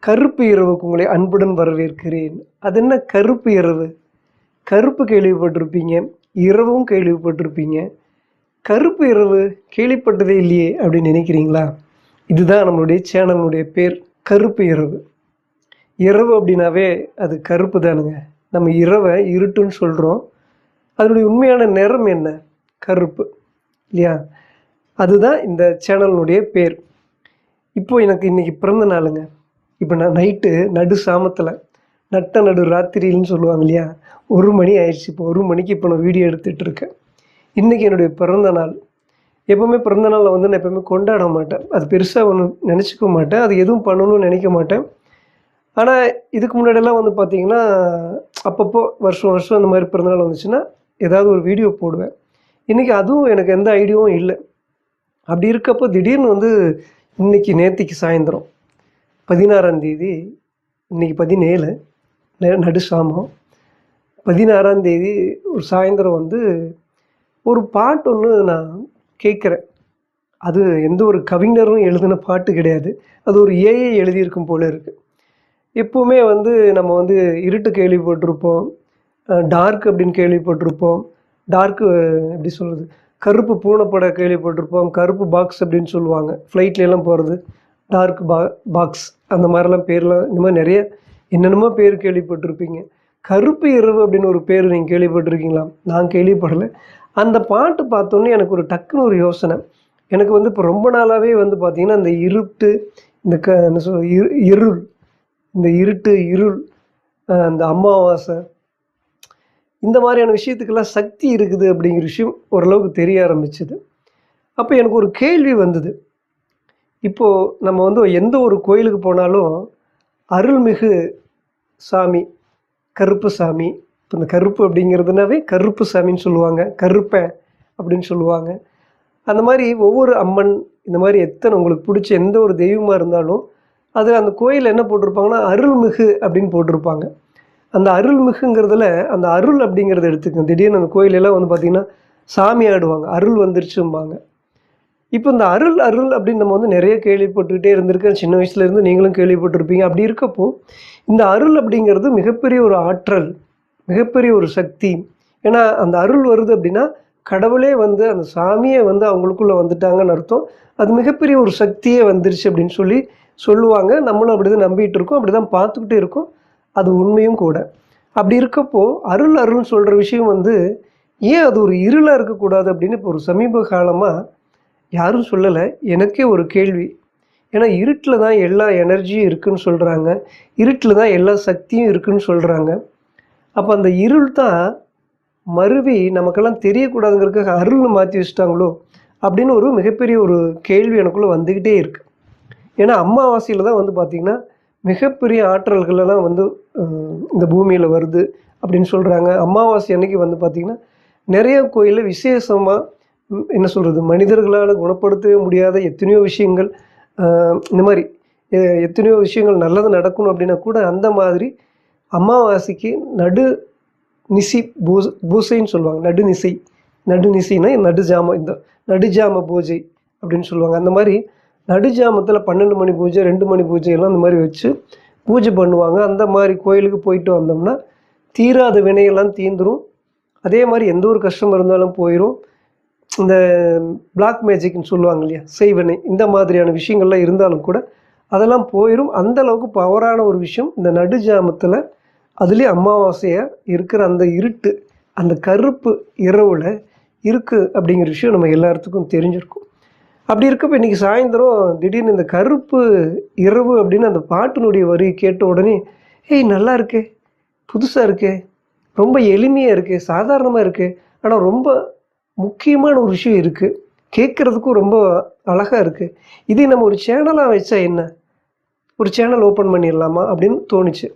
கருப்பு இரவுக்கு உங்களை அன்புடன் வரவேற்கிறேன். அது என்ன கருப்பு இரவு? கருப்பு கேள்விப்பட்டிருப்பீங்க, இரவும் கேள்விப்பட்டிருப்பீங்க. கருப்பு இரவு கேள்விப்பட்டதே இல்லையே அப்படின்னு நினைக்கிறீங்களா? இதுதான் நம்மளுடைய சேனலுடைய பேர், கருப்பு இரவு. இரவு அப்படின்னாவே அது கருப்பு தானுங்க. நம்ம இரவை இருட்டுன்னு சொல்கிறோம். அதனுடைய உண்மையான நிறம் என்ன? கருப்பு இல்லையா? அதுதான் இந்த சேனலினுடைய பேர். இப்போது எனக்கு இன்றைக்கி பிறந்த நாளுங்க. இப்போ நான் நைட்டு நடு சாமத்தில் நடு ராத்திரின்னு சொல்லுவாங்க இல்லையா, 1 மணி ஆயிடுச்சு. இப்போ 1 மணிக்கு இப்போ நான் வீடியோ எடுத்துகிட்டு இருக்கேன். இன்றைக்கி என்னுடைய பிறந்த நாள். எப்போவுமே பிறந்த நாளில் வந்து நான் எப்போவுமே கொண்டாட மாட்டேன். அது பெருசாக ஒன்றும் நினச்சிக்க மாட்டேன். அது எதுவும் பண்ணணும்னு நினைக்க மாட்டேன். ஆனால் இதுக்கு முன்னாடியெல்லாம் வந்து பார்த்திங்கன்னா, அப்பப்போ வருஷம் வருஷம் அந்த மாதிரி பிறந்தநாள் வந்துச்சுன்னா ஏதாவது ஒரு வீடியோ போடுவேன். இன்றைக்கி அதுவும் எனக்கு எந்த ஐடியாவும் இல்லை. அப்படி இருக்கப்போ திடீர்னு வந்து நேத்திக்கு சாயந்தரம் 16ஆம் தேதி, இன்றைக்கி 17 நடு சாமம், 16ஆம் தேதி ஒரு சாயந்தரம் வந்து ஒரு பாட்டு ஒன்று நான் கேட்குறேன். அது எந்த ஒரு கவிஞரும் எழுதின பாட்டு கிடையாது. அது ஒரு ஏஐ எழுதியிருக்கும் போல இருக்குது. எப்போவுமே வந்து நம்ம வந்து இருட்டு கேள்விப்பட்டிருப்போம், டார்க் அப்படின்னு கேள்விப்பட்டிருப்போம். டார்க்கு எப்படி சொல்கிறது, கருப்பு பூனைப்படை கேள்விப்பட்டிருப்போம். கருப்பு பாக்ஸ் அப்படின்னு சொல்லுவாங்க, ஃப்ளைட்லாம் போகிறது. டார்க் பாக்ஸ் அந்த மாதிரிலாம் பேர்லாம், இந்த மாதிரி நிறைய என்னென்னமோ பேர் கேள்விப்பட்டிருப்பீங்க. கருப்பு இரவு அப்படின்னு ஒரு பேர் நீங்கள் கேள்விப்பட்டிருக்கீங்களா? நான் கேள்விப்படலை. அந்த பாட்டு பார்த்தோன்னே எனக்கு ஒரு டக்குன்னு ஒரு யோசனை. எனக்கு வந்து இப்போ ரொம்ப நாளாகவே வந்து பார்த்திங்கன்னா இந்த இருட்டு, இந்த என்ன சொல் இருள், இந்த இருட்டு இருள், அந்த அமாவாசை, இந்த மாதிரியான விஷயத்துக்கெல்லாம் சக்தி இருக்குது அப்படிங்கிற விஷயம் ஓரளவுக்கு தெரிய ஆரம்பிச்சுது. அப்போ எனக்கு ஒரு கேள்வி வந்தது. இப்போது நம்ம வந்து எந்த ஒரு கோயிலுக்கு போனாலும் அருள்மிகு சாமி, கருப்பு சாமி, இப்போ இந்த கருப்பு அப்படிங்கிறதுனாவே கருப்பு சாமின்னு சொல்லுவாங்க, கருப்பன் அப்படின்னு சொல்லுவாங்க. அந்த மாதிரி ஒவ்வொரு அம்மன், இந்த மாதிரி எத்தனை உங்களுக்கு பிடிச்ச எந்த ஒரு தெய்வமாக இருந்தாலும் அது அந்த கோயிலில் என்ன போட்டிருப்பாங்கன்னா அருள்மிகு அப்படின்னு போட்டிருப்பாங்க. அந்த அருள்மிகுங்கிறதுல அந்த அருள் அப்படிங்கிறத எடுத்துக்கோங்க. திடீர்னு அந்த கோயிலெல்லாம் வந்து பார்த்திங்கன்னா சாமி ஆடுவாங்க, அருள் வந்துருச்சும்பாங்க. இப்போ இந்த அருள் அருள் அப்படின்னு நம்ம வந்து நிறைய கேள்விப்பட்டுக்கிட்டே இருந்திருக்கேன். சின்ன வயசுலேருந்து நீங்களும் கேள்விப்பட்டிருப்பீங்க. அப்படி இருக்கப்போ இந்த அருள் அப்படிங்கிறது மிகப்பெரிய ஒரு ஆற்றல், மிகப்பெரிய ஒரு சக்தி. ஏன்னா அந்த அருள் வருது அப்படின்னா கடவுளே வந்து அந்த சாமியை வந்து அவங்களுக்குள்ளே வந்துட்டாங்கன்னு அர்த்தம். அது மிகப்பெரிய ஒரு சக்தியே வந்துருச்சு அப்படின்னு சொல்லுவாங்க. நம்மளும் அப்படி தான் நம்பிட்டு இருக்கோம், அப்படி தான் பார்த்துக்கிட்டே இருக்கோம். அது உண்மையும் கூட. அப்படி இருக்கப்போ அருள் அருள்னு சொல்கிற விஷயம் வந்து ஏன் அது ஒரு இருளாக இருக்கக்கூடாது அப்படின்னு இப்போ ஒரு சமீப காலமாக யாரும் சொல்லலை, எனக்கே ஒரு கேள்வி. ஏன்னா இருட்டில் தான் எல்லா எனர்ஜியும் இருக்குதுன்னு சொல்கிறாங்க, இருட்டில் தான் எல்லா சக்தியும் இருக்குதுன்னு சொல்கிறாங்க. அப்போ அந்த இருள் தான் மருவி நமக்கெல்லாம் தெரியக்கூடாதுங்கிறதுக்காக அருள்னு மாற்றி வச்சுட்டாங்களோ அப்படின்னு ஒரு மிகப்பெரிய ஒரு கேள்வி எனக்குள்ளே வந்துக்கிட்டே இருக்குது. ஏன்னா அமாவாசையில் தான் வந்து பார்த்திங்கன்னா மிகப்பெரிய ஆற்றல்களெல்லாம் வந்து இந்த பூமியில் வருது அப்படின்னு சொல்கிறாங்க. அமாவாசை அன்னைக்கு வந்து பார்த்திங்கன்னா நிறைய கோயிலில் விசேஷமாக என்ன சொல்கிறது, மனிதர்களால் குணப்படுத்தவே முடியாத எத்தனையோ விஷயங்கள், இந்த மாதிரி எத்தனையோ விஷயங்கள் நல்லது நடக்கணும் அப்படின்னா கூட அந்த மாதிரி அமாவாசைக்கு நடுநிசி பூசைன்னு சொல்லுவாங்க. நடுநிசைனா நடுஜாமம், இந்த நடுஜாம பூஜை அப்படின்னு சொல்லுவாங்க. அந்த மாதிரி நடுஜாமத்தில் 12 மணி பூஜை, 2 மணி பூஜை எல்லாம் அந்த மாதிரி வச்சு பூஜை பண்ணுவாங்க. அந்த மாதிரி கோயிலுக்கு போயிட்டு வந்தோம்னா தீராத வினையெல்லாம் தீந்துடும். அதே மாதிரி எந்த ஒரு கஷ்டம் இருந்தாலும் போயிடும். இந்த பிளாக் மேஜிக்னு சொல்லுவாங்க இல்லையா, செய்வனை, இந்த மாதிரியான விஷயங்கள்லாம் இருந்தாலும் கூட அதெல்லாம் போயிடும். அந்தளவுக்கு பவரான ஒரு விஷயம் இந்த நடுஜாமத்தில், அதுலேயும் அமாவாசையாக இருக்கிற அந்த இருட்டு, அந்த கருப்பு இரவில் இருக்குது அப்படிங்கிற விஷயம் நம்ம எல்லாத்துக்கும் தெரிஞ்சிருக்கும். அப்படி இருக்கப்போ இன்றைக்கி சாயந்தரம் திடீர்னு இந்த கருப்பு இரவு அப்படின்னு அந்த பாட்டினுடைய வரி கேட்ட உடனே, ஏய் நல்லா இருக்கே, புதுசாக இருக்கே, ரொம்ப எளிமையாக இருக்குது, சாதாரணமாக இருக்குது, ஆனால் ரொம்ப முக்கியமான ஒரு விஷயம் இருக்குது, கேட்குறதுக்கும் ரொம்ப அழகாக இருக்குது, இதே நம்ம ஒரு சேனலாக வச்சா என்ன, ஒரு சேனல் ஓப்பன் பண்ணிடலாமா அப்படின்னு தோணுச்சு.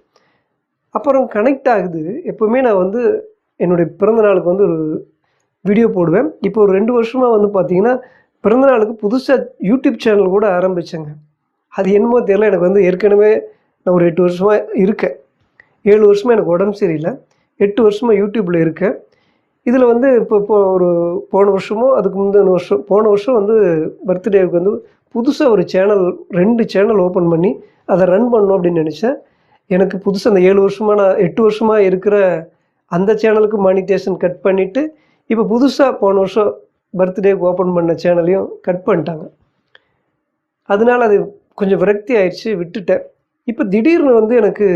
அப்புறம் கனெக்ட் ஆகுது. எப்போவுமே நான் வந்து என்னுடைய பிறந்த நாளுக்கு வந்து ஒரு வீடியோ போடுவேன். இப்போ ஒரு 2 வருஷமாக வந்து பார்த்திங்கன்னா பிறந்தநாளுக்கு புதுசாக யூடியூப் சேனல் கூட ஆரம்பித்தேங்க. அது என்னமோ தெரியல, எனக்கு வந்து ஏற்கனவே நான் ஒரு 8 வருஷமாக இருக்கேன். 7 வருஷமாக எனக்கு உடம்பு சரியில்லை, 8 வருஷமாக யூடியூப்பில் இருக்கேன். இதில் வந்து இப்போ ஒரு போன வருஷமோ அதுக்கு முந்தின வருஷம், போன வருஷம் வந்து பர்த்டேவுக்கு வந்து புதுசாக ஒரு சேனல் 2 சேனல் ஓப்பன் பண்ணி அதை ரன் பண்ணணும் அப்படின்னு நினச்சேன். எனக்கு புதுசாக அந்த 7 வருஷமாக நான் 8 வருஷமாக இருக்கிற அந்த சேனலுக்கு மானிட்டேஷன் கட் பண்ணிவிட்டு இப்போ புதுசாக போன வருஷம் பர்த்டேக்கு ஓப்பன் பண்ண சேனலையும் கட் பண்ணிட்டாங்க. அதனால அது கொஞ்சம் விரக்தி ஆயிடுச்சு, விட்டுட்டேன். இப்போ திடீர்னு வந்து எனக்கு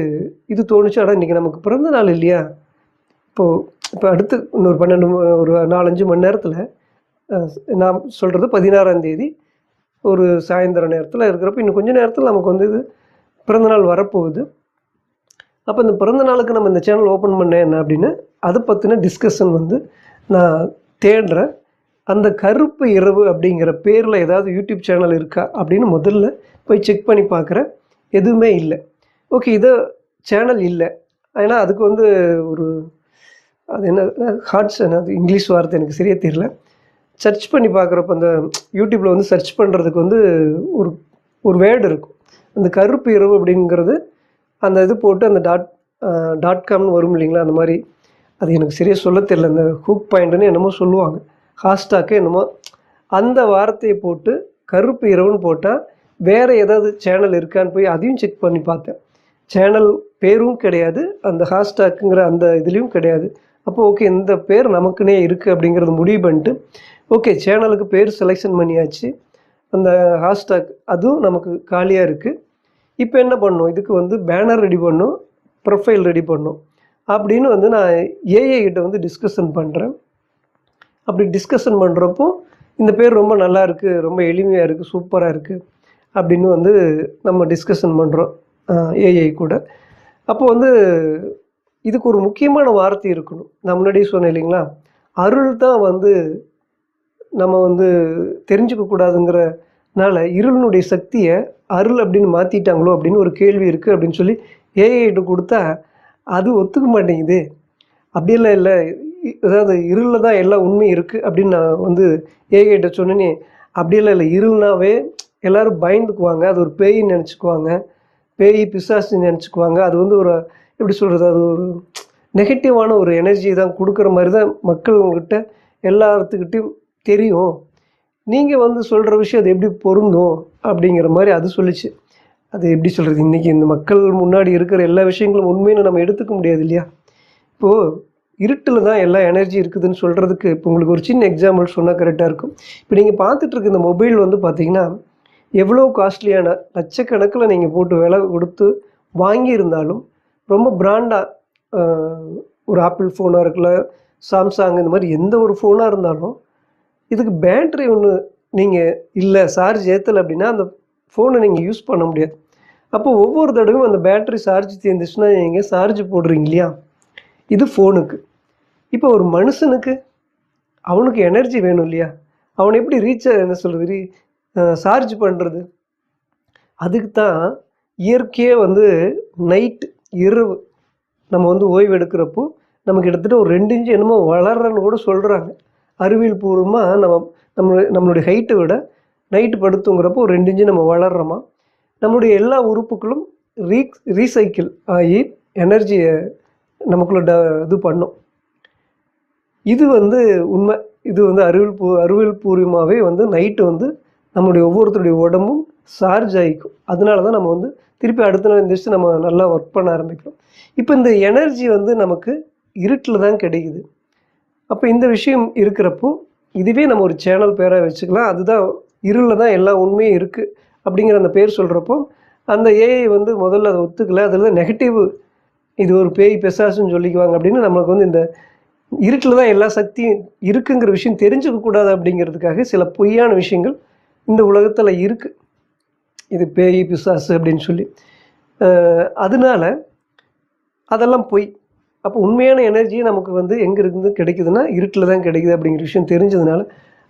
இது தோணுச்சு, ஆனால் இன்றைக்கி நமக்கு பிறந்த நாள் இல்லையா, இப்போ அடுத்து இன்னொரு 12 ஒரு 4-5 மணி நேரத்தில் நான் சொல்கிறது 16ஆம் தேதி ஒரு சாயந்தர நேரத்தில் இருக்கிறப்ப இன்னும் கொஞ்சம் நேரத்தில் நமக்கு வந்து இது பிறந்தநாள் வரப்போகுது. அப்போ இந்த பிறந்த நாளுக்கு நம்ம இந்த சேனல் ஓப்பன் பண்ண என்ன அப்படின்னு அதை பற்றின டிஸ்கஷன் வந்து நான் தேடுறேன். அந்த கருப்பு இரவு அப்படிங்கிற பேரில் ஏதாவது யூடியூப் சேனல் இருக்கா அப்படின்னு முதல்ல போய் செக் பண்ணி பார்க்குறேன். எதுவுமே இல்லை. ஓகே, இதை சேனல் இல்லை. ஏன்னா அதுக்கு வந்து ஒரு அது என்ன ஹார்ட்ஸ் அது இங்கிலீஷ் வார்த்தை எனக்கு சரியாக தெரியல. சர்ச் பண்ணி பார்க்குறப்ப அந்த யூடியூப்பில் வந்து சர்ச் பண்ணுறதுக்கு வந்து ஒரு ஒரு வேர்டு இருக்கும். அந்த கருப்பு இரவு அப்படிங்கிறது அந்த இது போட்டு அந்த .com வரும் இல்லைங்களா, அந்த மாதிரி. அது எனக்கு சரியாக சொல்ல தெரியல. அந்த ஹூக் பாயிண்ட்டுன்னு என்னமோ சொல்லுவாங்க, ஹாஷ்டாக்கு என்னமோ. அந்த வார்த்தையை போட்டு கருப்பு இரவுன்னு போட்டால் வேறு ஏதாவது சேனல் இருக்கான்னு போய் அதையும் செக் பண்ணி பார்த்தேன். சேனல் பேரும் கிடையாது, அந்த ஹாஷ்டாக்குங்கிற அந்த இதுலேயும் கிடையாது. அப்போ ஓகே, இந்த பேர் நமக்குன்னே இருக்குது அப்படிங்கிறது முடிவு பண்ணிட்டு ஓகே சேனலுக்கு பேர் செலெக்ஷன் பண்ணியாச்சு. அந்த ஹாஷ்டாக் அதுவும் நமக்கு காலியாக இருக்குது. இப்போ என்ன பண்ணணும், இதுக்கு வந்து பேனர் ரெடி பண்ணணும், ப்ரொஃபைல் ரெடி பண்ணணும் அப்படின்னு வந்து நான் ஏஐ கிட்ட வந்து டிஸ்கஷன் பண்ணுறேன். அப்படி டிஸ்கஷன் பண்ணுறப்போ இந்த பேர் ரொம்ப நல்லா இருக்குது, ரொம்ப எளிமையாக இருக்குது, சூப்பராக இருக்குது அப்படின்னு வந்து நம்ம டிஸ்கஷன் பண்ணுறோம் ஏஐ கூட. அப்போ வந்து இதுக்கு ஒரு முக்கியமான வார்த்தை இருக்கணும். நான் முன்னாடியே சொன்னேன் இல்லைங்களா, அருள் தான் வந்து நம்ம வந்து தெரிஞ்சுக்கக்கூடாதுங்கிறனால இருளினுடைய சக்தியை அருள் அப்படின்னு மாற்றிட்டாங்களோ அப்படின்னு ஒரு கேள்வி இருக்குது அப்படின்னு சொல்லி ஏஐட்டு கொடுத்தா அது ஒத்துக்க மாட்டேங்குது. அப்படியெல்லாம் இல்லை, அதாவது இருளில் தான் எல்லாம் உண்மை இருக்குது அப்படின்னு நான் வந்து ஏஐட்ட சொன்னேனே. அப்படியெல்லாம் இல்லை, இருள்னாவே எல்லோரும் பயந்துக்குவாங்க, அது ஒரு பேயின்னு நினச்சிக்குவாங்க, பேய் பிசாசுன்னு நினச்சிக்குவாங்க. அது வந்து ஒரு எப்படி சொல்கிறது, அது ஒரு நெகட்டிவான ஒரு எனர்ஜி தான் கொடுக்குற மாதிரி தான் மக்கள்கிட்ட எல்லாத்துக்கிட்டையும் தெரியும். நீங்கள் வந்து சொல்கிற விஷயம் அது எப்படி பொருந்தும் அப்படிங்கிற மாதிரி அது சொல்லிச்சு. அது எப்படி சொல்கிறது, இன்றைக்கி இந்த மக்கள் முன்னாடி இருக்கிற எல்லா விஷயங்களும் உண்மைன்னு நம்ம எடுத்துக்க முடியாது இல்லையா. இப்போது இருட்டில் தான் எல்லா எனர்ஜி இருக்குதுன்னு சொல்கிறதுக்கு இப்போ உங்களுக்கு ஒரு சின்ன எக்ஸாம்பிள் சொன்னால் கரெக்டாக இருக்கும். இப்போ நீங்கள் பார்த்துட்ருக்க இந்த மொபைல் வந்து பார்த்திங்கன்னா எவ்வளோ காஸ்ட்லியான லட்சக்கணக்கில் நீங்கள் போட்டு விலை கொடுத்து வாங்கியிருந்தாலும் ரொம்ப பிராண்டாக ஒரு ஆப்பிள் ஃபோனாக இருக்குல்ல, சாம்சங், இந்த மாதிரி எந்த ஒரு ஃபோனாக இருந்தாலும் இதுக்கு பேட்ரி ஒன்று நீங்கள் இல்லை சார்ஜ் ஏற்றலை அப்படின்னா அந்த ஃபோனை நீங்கள் யூஸ் பண்ண முடியாது. அப்போ ஒவ்வொரு தடவையும் அந்த பேட்ரி சார்ஜ் தீர்ந்துச்சுன்னா நீங்கள் சார்ஜ் போடுறீங்க இல்லையா, இது ஃபோனுக்கு. இப்போ ஒரு மனுஷனுக்கு அவனுக்கு எனர்ஜி வேணும் இல்லையா, அவனை எப்படி என்ன சொல்கிறது சார்ஜ் பண்ணுறது. அதுக்கு தான் இயற்கையே வந்து நைட்டு இரவு நம்ம வந்து ஓய்வு எடுக்கிறப்போ நமக்கு கிட்டத்தட்ட ஒரு 2 இன்ச்சு என்னமோ வளர்றன்னு கூட சொல்கிறாங்க. அறிவியல் பூர்வமாக நம்மளுடைய ஹைட்டை விட நைட்டு படுத்துங்கிறப்போ ஒரு 2 இன்ச்சு நம்ம வளர்கிறோமா. நம்மளுடைய எல்லா உறுப்புகளும் ரீசைக்கிள் ஆகி எனர்ஜியை நமக்குள்ள இது பண்ணும். இது வந்து உண்மை. இது வந்து அறிவியல் பூர்வமாகவே வந்து நைட்டு வந்து நம்மளுடைய ஒவ்வொருத்தருடைய உடம்பும் சார்ஜ் ஆகிக்கும். அதனால தான் நம்ம வந்து திருப்பி அடுத்த நாள் எழுந்திரிச்சு நம்ம நல்லா ஒர்க் பண்ண ஆரம்பிக்கிறோம். இப்போ இந்த எனர்ஜி வந்து நமக்கு இருட்டில் தான் கிடைக்குது. அப்போ இந்த விஷயம் இருக்கிறப்போ இதுவே நம்ம ஒரு சேனல் பேராக வச்சுக்கலாம். அதுதான் இருளில் தான் எல்லா உண்மையும் இருக்குது அப்படிங்கிற அந்த பேர் சொல்கிறப்போ அந்த ஏஐ வந்து முதல்ல அதை ஒத்துக்கலை. அதில் தான் நெகட்டிவ், இது ஒரு பேய் பிசாசுன்னு சொல்லிக்குவாங்க அப்படின்னு நம்மளுக்கு வந்து இந்த இருட்டில் தான் எல்லா சக்தியும் இருக்குங்கிற விஷயம் தெரிஞ்சுக்கக்கூடாது அப்படிங்கிறதுக்காக சில பொய்யான விஷயங்கள் இந்த உலகத்தில் இருக்குது. இது பேய் பிசாசு அப்படின்னு சொல்லி அதனால அதெல்லாம் பொய். அப்போ உண்மையான எனர்ஜியை நமக்கு வந்து எங்கே இருந்து கிடைக்குதுன்னா இருட்டில் தான் கிடைக்குது அப்படிங்கிற விஷயம் தெரிஞ்சதுனால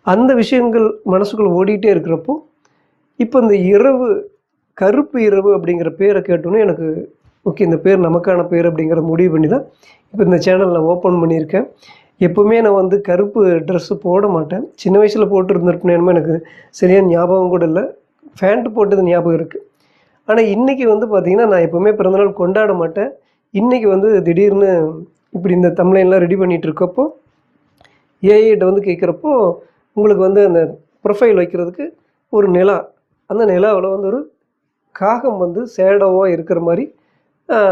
அந்த விஷயங்கள் மனசுக்குள்ளே ஓடிட்டே இருக்கிறப்போ இப்போ இந்த இரவு, கருப்பு இரவு அப்படிங்கிற பேரை கேட்டோன்னே எனக்கு ஓகே இந்த பேர் நமக்கான பேர் அப்படிங்கிற முடிவு பண்ணி தான் இப்போ இந்த சேனல் நான் ஓப்பன் பண்ணியிருக்கேன். எப்போவுமே நான் வந்து கருப்பு ட்ரெஸ்ஸு போட மாட்டேன். சின்ன வயசில் போட்டுருந்துருப்பேன்னு எனக்கு சரியான ஞாபகம் கூட இல்லை. ஃபேண்ட்டு போட்டது ஞாபகம் இருக்குது. ஆனால் இன்றைக்கி வந்து பார்த்திங்கன்னா நான் எப்போவுமே பிறந்தநாள் கொண்டாட மாட்டேன். இன்றைக்கி வந்து திடீர்னு இப்படி இந்த தம்ப்நெயில்லாம் ரெடி பண்ணிகிட்டு இருக்கப்போ ஏஐட்ட வந்து கேட்குறப்போ உங்களுக்கு வந்து அந்த ப்ரொஃபைல் வைக்கிறதுக்கு ஒரு நிலா அந்த நிலாவில் வந்து ஒரு காகம் வந்து சேடோவாக இருக்கிற மாதிரி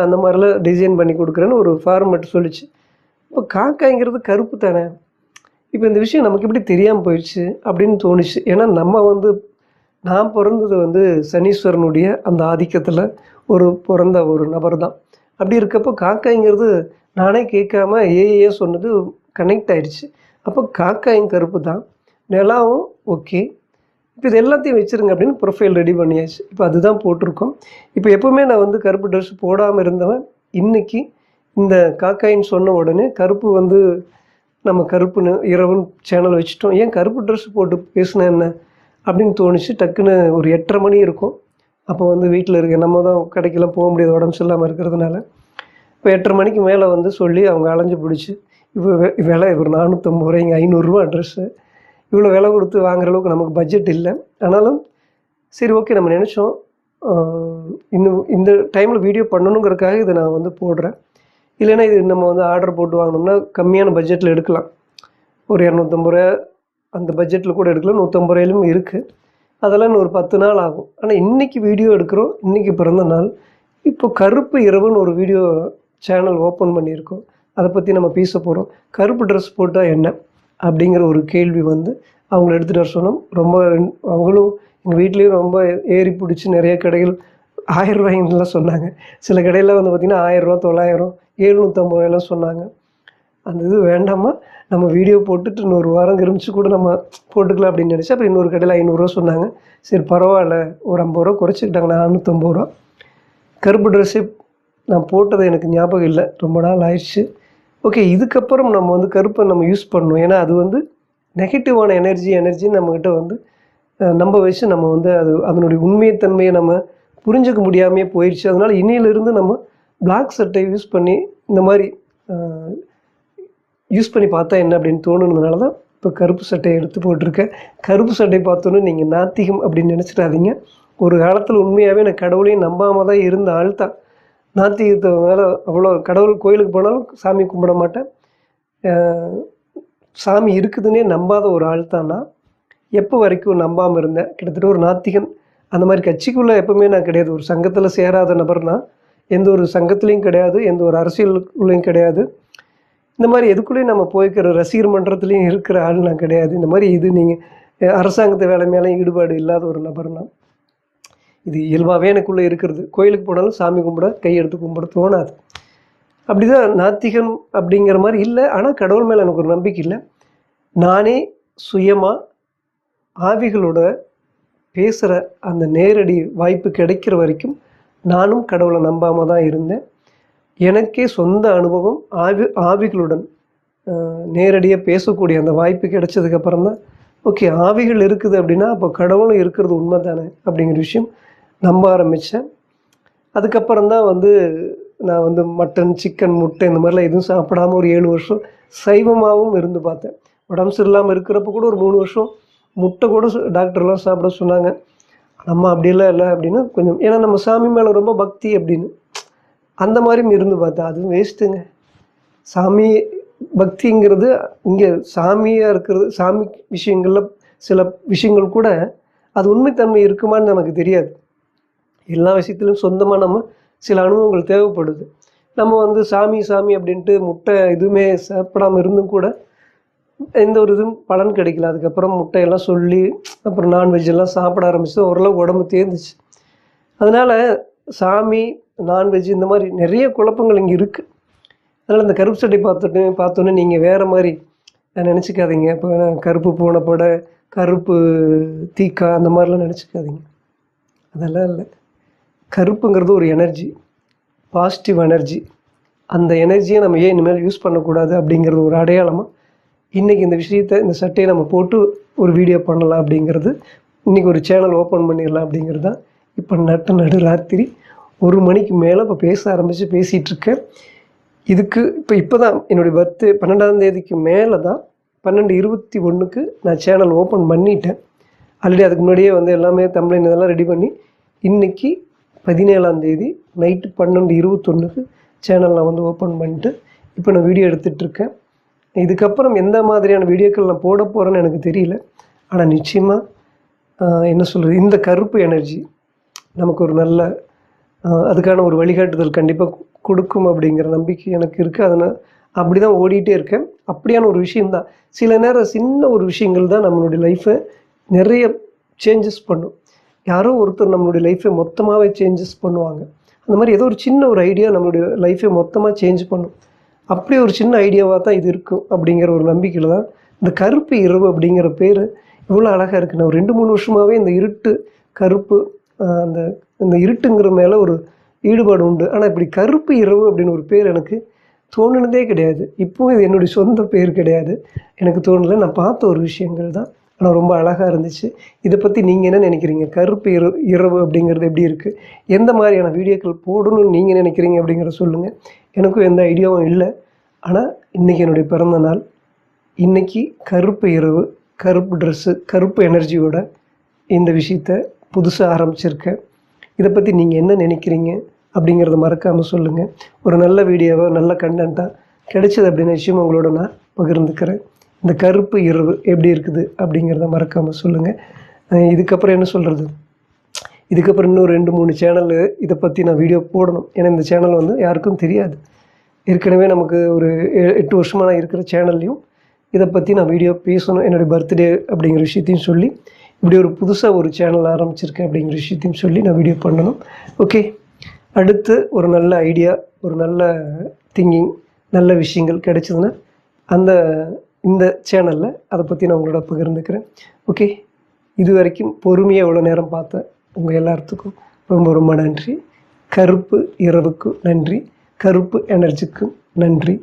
அந்த மாதிரிலாம் டிசைன் பண்ணி கொடுக்குறேன்னு ஒரு ஃபார்மேட் சொல்லிச்சு. இப்போ காக்காய்ங்கிறது கருப்பு தானே. இப்போ இந்த விஷயம் நமக்கு எப்படி தெரியாமல் போயிடுச்சு அப்படின்னு தோணுச்சு. ஏன்னா நம்ம வந்து நான் பிறந்தது வந்து சனீஸ்வரனுடைய அந்த ஆதிக்கத்தில் பிறந்த ஒரு நபர் தான். அப்படி இருக்கப்போ காக்காய்ங்கிறது நானே கேட்காம ஏஏ சொன்னது கனெக்ட் ஆயிடுச்சு. அப்போ காக்காயும் கருப்பு தான், நிலாவும் ஓகே. இப்போ இது எல்லாத்தையும் வச்சுருங்க அப்படின்னு ப்ரொஃபைல் ரெடி பண்ணியாச்சு. இப்போ அதுதான் போட்டிருக்கோம். இப்போ எப்போவுமே நான் வந்து கருப்பு ட்ரெஸ் போடாமல் இருந்தவன் இன்றைக்கி இந்த காக்காயின்னு சொன்ன உடனே கருப்பு வந்து நம்ம கருப்புன்னு இரவுன்னு சேனல் வச்சுட்டோம். ஏன் கருப்பு ட்ரெஸ் போட்டு பேசுனேன் என்ன அப்படின்னு தோணுச்சு. டக்குன்னு ஒரு 8:30 மணி இருக்கும். அப்போ வந்து வீட்டில் இருக்க நம்ம தான் கடைக்கெல்லாம் போக முடியாது உடம்பு சரியில்லாமல் இருக்கிறதுனால. இப்போ 8:30 மணிக்கு மேலே வந்து சொல்லி அவங்க அலைஞ்சு பிடிச்சி இப்போ விலை ஒரு 450 ரூபா, இங்கே 500 ட்ரெஸ்ஸு, இவ்வளோ விலை கொடுத்து வாங்குற அளவுக்கு நமக்கு பட்ஜெட் இல்லை. ஆனாலும் சரி ஓகே நம்ம நினச்சோம் இன்னும் இந்த டைமில் வீடியோ பண்ணணுங்கிறதுக்காக இதை நான் வந்து போடுறேன். இல்லைன்னா இது நம்ம வந்து ஆர்டர் போட்டு வாங்கினோம்னா கம்மியான பட்ஜெட்டில் எடுக்கலாம். ஒரு 250 ரூபா அந்த பட்ஜெட்டில் கூட எடுக்கலாம். 150 ரூபாயிலும் இருக்குது. அதெல்லாம் இன்னும் ஒரு 10 நாள் ஆகும். ஆனால் இன்றைக்கி வீடியோ எடுக்கிறோம், இன்றைக்கி பிறந்த நாள். இப்போ கருப்பு இரவுன்னு ஒரு வீடியோ சேனல் ஓப்பன் பண்ணியிருக்கோம். அதை பற்றி நம்ம பேச போகிறோம். கருப்பு ட்ரெஸ் போட்டால் என்ன அப்படிங்கிற ஒரு கேள்வி வந்து அவங்கள எடுத்துகிட்டு வர சொன்னோம். ரொம்ப அவங்களும் எங்கள் வீட்லேயும் ரொம்ப ஏறி பிடிச்சி நிறைய கடைகள் 1000 ரூபாய்லாம் சொன்னாங்க. சில கடையில் வந்து பார்த்திங்கன்னா 1000 ரூபா, 900, 750 ரூபாயெல்லாம் சொன்னாங்க. அந்த இது வேண்டாமா, நம்ம வீடியோ போட்டுட்டு இன்னொரு வாரம் கிரமிச்சு கூட நம்ம போட்டுக்கலாம் அப்படின்னு நினச்சா அப்புறம் இன்னொரு கடையில் 500 ரூபா சொன்னாங்க. சரி பரவாயில்ல, ஒரு 50 ரூபா குறைச்சிக்கிட்டாங்க. 450 ரூபா. கருப்பு ட்ரெஸ்ஸே நான் போட்டது எனக்கு ஞாபகம் இல்லை, ரொம்ப நாள் ஆயிடுச்சு. ஓகே, இதுக்கப்புறம் நம்ம வந்து கருப்பை நம்ம யூஸ் பண்ணணும். ஏன்னா அது வந்து நெகட்டிவான எனர்ஜின்னு நம்மக்கிட்ட வந்து நம்ப வச்சு நம்ம வந்து அதனுடைய உண்மைத்தன்மையை நம்ம புரிஞ்சிக்க முடியாமையே போயிடுச்சு. அதனால் இன்னையிலிருந்து நம்ம பிளாக் சட்டை யூஸ் பண்ணி இந்த மாதிரி யூஸ் பண்ணி பார்த்தா என்ன அப்படின்னு தோணுனதுனால தான் இப்போ கருப்பு சட்டையை எடுத்து போட்டிருக்கேன். கருப்பு சட்டை பார்த்தோன்னே நீங்கள் நாத்திகம் அப்படின்னு நினச்சிடாதீங்க. ஒரு காலத்தில் உண்மையாகவே நான் கடவுளையும் நம்பாமல் தான் இருந்த ஆள் தான். நாத்திகத்தை மேலே அவ்வளோ கடவுள் கோயிலுக்கு போனாலும் சாமி கும்பிட மாட்டேன். சாமி இருக்குதுன்னே நம்பாத ஒரு ஆள் தான் நான். எப்போ வரைக்கும் நம்பாமல் இருந்தேன். கிட்டத்தட்ட ஒரு நாத்திகன். அந்த மாதிரி கட்சிக்குள்ளே எப்போவுமே நான் கிடையாது. ஒரு சங்கத்தில் சேராத நபர்னா, எந்த ஒரு சங்கத்துலேயும் கிடையாது, எந்த ஒரு அரசியலுக்குள்ளேயும் கிடையாது. இந்த மாதிரி எதுக்குள்ளேயும் நம்ம போய்க்கிற ரசிகர் மன்றத்துலேயும் இருக்கிற ஆள் நான் கிடையாது. இந்த மாதிரி இது நீங்கள் அரசாங்கத்தை வேலை மேலே ஈடுபாடு இல்லாத ஒரு நபர்னா, இது இயல்பாகவே எனக்குள்ளே இருக்கிறது. கோயிலுக்கு போனாலும் சாமி கும்பிட கையெடுத்து கும்பிட தோணாது. அப்படி தான் நாத்திகன் அப்படிங்கிற மாதிரி இல்லை. ஆனால் கடவுள் மேலே எனக்கு ஒரு நம்பிக்கை இல்லை. நானே சுயமாக ஆவிகளோட பேசுகிற அந்த நேரடி வாய்ப்பு கிடைக்கிற வரைக்கும் நானும் கடவுளை நம்பாமல் தான் இருந்தேன். எனக்கே சொந்த அனுபவம் ஆவிகளுடன் நேரடியாக பேசக்கூடிய அந்த வாய்ப்பு கிடைச்சதுக்கப்புறம் தான் ஓகே, ஆவிகள் இருக்குது அப்படின்னா அப்போ கடவுளும் இருக்கிறது உண்மை தானே அப்படிங்கிற விஷயம் நம்ப ஆரம்பித்தேன். அதுக்கப்புறம் தான் வந்து நான் வந்து மட்டன், சிக்கன், முட்டை இந்த மாதிரிலாம் எதுவும் சாப்பிடாமல் ஒரு 7 வருஷம் சைவமாகவும் இருந்து பார்த்தேன். உடம்பு சரியில்லாமல் இருக்கிறப்ப கூட ஒரு 3 வருஷம் முட்டை கூட டாக்டர்லாம் சாப்பிட சொன்னாங்க. நம்ம அப்படியெல்லாம் இல்லை அப்படின்னு கொஞ்சம், ஏன்னா நம்ம சாமி மேலே ரொம்ப பக்தி அப்படின்னு அந்த மாதிரியும் இருந்து பார்த்தேன். அதுவும் வேஸ்ட்டுங்க. சாமி பக்திங்கிறது இங்கே சாமியாக இருக்கிறது. சாமி விஷயங்களில் சில விஷயங்கள் கூட அது உண்மைத்தன்மை இருக்குமான்னு நமக்கு தெரியாது. எல்லா விஷயத்துலையும் சொந்தமாக நம்ம சில அனுபவங்கள் தேவைப்படுது. நம்ம வந்து சாமி அப்படின்ட்டு முட்டை எதுவுமே சாப்பிடாமல் இருந்தும் கூட எந்த ஒரு இதுவும் பலன் கிடைக்கல. அதுக்கப்புறம் முட்டையெல்லாம் சொல்லி அப்புறம் நான்வெஜ் எல்லாம் சாப்பிட ஆரம்பிச்சு ஓரளவு உடம்பு தேர்ந்துச்சு. அதனால் சாமி, நான்வெஜ் இந்த மாதிரி நிறைய குழப்பங்கள் இங்கே இருக்குது. அதனால் இந்த கருப்பு சட்டை பார்த்தோன்னே நீங்கள் வேறு மாதிரி நினச்சிக்காதீங்க. இப்போ கருப்பு பூனை படை, கருப்பு தீக்கா அந்த மாதிரிலாம் நினச்சிக்காதீங்க. அதெல்லாம் இல்லை. கருப்புங்கிறது ஒரு எனர்ஜி, பாசிட்டிவ் எனர்ஜி. அந்த எனர்ஜியை நம்ம ஏன் இனிமேல் யூஸ் பண்ணக்கூடாது அப்படிங்கிறது ஒரு அடையாளமாக இன்றைக்கி இந்த விஷயத்தை, இந்த சட்டையை நம்ம போட்டு ஒரு வீடியோ பண்ணலாம் அப்படிங்கிறது, இன்றைக்கி ஒரு சேனல் ஓப்பன் பண்ணிடலாம் அப்படிங்கிறது தான். இப்போ நடு ராத்திரி 1 மணிக்கு மேலே இப்போ பேச ஆரம்பித்து பேசிகிட்ருக்கேன். இதுக்கு இப்போ தான் என்னுடைய பர்த்டே 12ஆம் தேதிக்கு மேலே தான் 12/21க்கு நான் சேனல் ஓப்பன் பண்ணிட்டேன். ஆல்ரெடி அதுக்கு முன்னாடியே வந்து எல்லாமே தம்ப்லைன் இதெல்லாம் ரெடி பண்ணி இன்றைக்கி 17ஆம் தேதி நைட்டு 12/21க்கு சேனல் நான் வந்து ஓப்பன் பண்ணிட்டு இப்போ நான் வீடியோ எடுத்துகிட்ருக்கேன். இதுக்கப்புறம் எந்த மாதிரியான வீடியோக்கள் நான் போட போகிறேன்னு எனக்கு தெரியல. ஆனால் நிச்சயமாக என்ன சொல்கிறது, இந்த கருப்பு எனர்ஜி நமக்கு ஒரு நல்ல அதுக்கான ஒரு வழிகாட்டுதல் கண்டிப்பாக கொடுக்கும் அப்படிங்கிற நம்பிக்கை எனக்கு இருக்குது. அதனால் அப்படி தான் ஓடிட்டே இருக்கேன். அப்படியான ஒரு விஷயந்தான். சில நேரம் சின்ன ஒரு விஷயங்கள் தான் நம்மளுடைய லைஃப்பை நிறைய சேஞ்சஸ் பண்ணும். யாரோ ஒருத்தர் நம்மளுடைய லைஃப்பை மொத்தமாகவே சேஞ்சஸ் பண்ணுவாங்க. அந்த மாதிரி ஏதோ ஒரு சின்ன ஒரு ஐடியா நம்மளுடைய லைஃப்பை மொத்தமாக சேஞ்ச் பண்ணும். அப்படி ஒரு சின்ன ஐடியாவாக தான் இது இருக்கும் அப்படிங்கிற ஒரு நம்பிக்கையில் தான் இந்த கருப்பு இரவு அப்படிங்கிற பேர் இவ்வளோ அழகாக இருக்குது. நான் ஒரு 2-3 வருஷமாகவே இந்த இருட்டு கருப்பு அந்த இந்த இருட்டுங்கிற மேலே ஒரு ஈடுபாடு உண்டு. ஆனால் இப்படி கருப்பு இரவு அப்படின்னு ஒரு பேர் எனக்கு தோணுனதே கிடையாது. இப்போவும் இது என்னுடைய சொந்த பேர் கிடையாது, எனக்கு தோணலை. நான் பார்த்த ஒரு விஷயங்கள் தான், ஆனால் ரொம்ப அழகாக இருந்துச்சு. இதை பற்றி நீங்கள் என்ன நினைக்கிறீங்க? கருப்பு இரவு அப்படிங்கிறது எப்படி இருக்குது, எந்த மாதிரியான வீடியோக்கள் போடணும்னு நீங்கள் நினைக்கிறீங்க அப்படிங்கிற சொல்லுங்கள். எனக்கும் எந்த ஐடியாவும் இல்லை. ஆனால் இன்றைக்கி என்னுடைய பிறந்த நாள். இன்றைக்கி கருப்பு இரவு, கருப்பு ட்ரெஸ்ஸு, கருப்பு எனர்ஜியோட இந்த விஷயத்தை புதுசாக ஆரம்பிச்சிருக்கேன். இதை பற்றி நீங்கள் என்ன நினைக்கிறீங்க அப்படிங்கிறத மறக்காமல் சொல்லுங்கள். ஒரு நல்ல வீடியோவாக நல்ல கண்டென்ட்டாக கிடைச்சது அப்படின்ற விஷயம் உங்களோட நான் பகிர்ந்துக்கிறேன். இந்த கருப்பு இரவு எப்படி இருக்குது அப்படிங்கிறத மறக்காமல் சொல்லுங்கள். இதுக்கப்புறம் என்ன சொல்கிறது, இதுக்கப்புறம் இன்னும் 2-3 சேனலு இதை பற்றி நான் வீடியோ போடணும். ஏன்னா இந்த சேனல் வந்து யாருக்கும் தெரியாது. ஏற்கனவே நமக்கு ஒரு 8 வருஷமாக நான் இருக்கிற சேனல்லையும் இதை பற்றி நான் வீடியோ பேசணும். என்னுடைய பர்த்டே அப்படிங்கிற விஷயத்தையும் சொல்லி இப்படி ஒரு புதுசாக ஒரு சேனல் ஆரம்பிச்சிருக்கேன் அப்படிங்கிற விஷயத்தையும் சொல்லி நான் வீடியோ பண்ணணும். ஓகே, அடுத்து ஒரு நல்ல ஐடியா, ஒரு நல்ல திங்கிங், நல்ல விஷயங்கள் கிடைச்சதுன்னா இந்த சேனலில் அதை பற்றி நான் உங்களோட பகிர்ந்துக்கிறேன். ஓகே, இது வரைக்கும் பொறுமையாக இவ்வளோ நேரம் பார்த்த உங்கள் எல்லாத்துக்கும் ரொம்ப ரொம்ப நன்றி. கருப்பு இரவுக்கும் நன்றி, கருப்பு எனர்ஜிக்கும் நன்றி.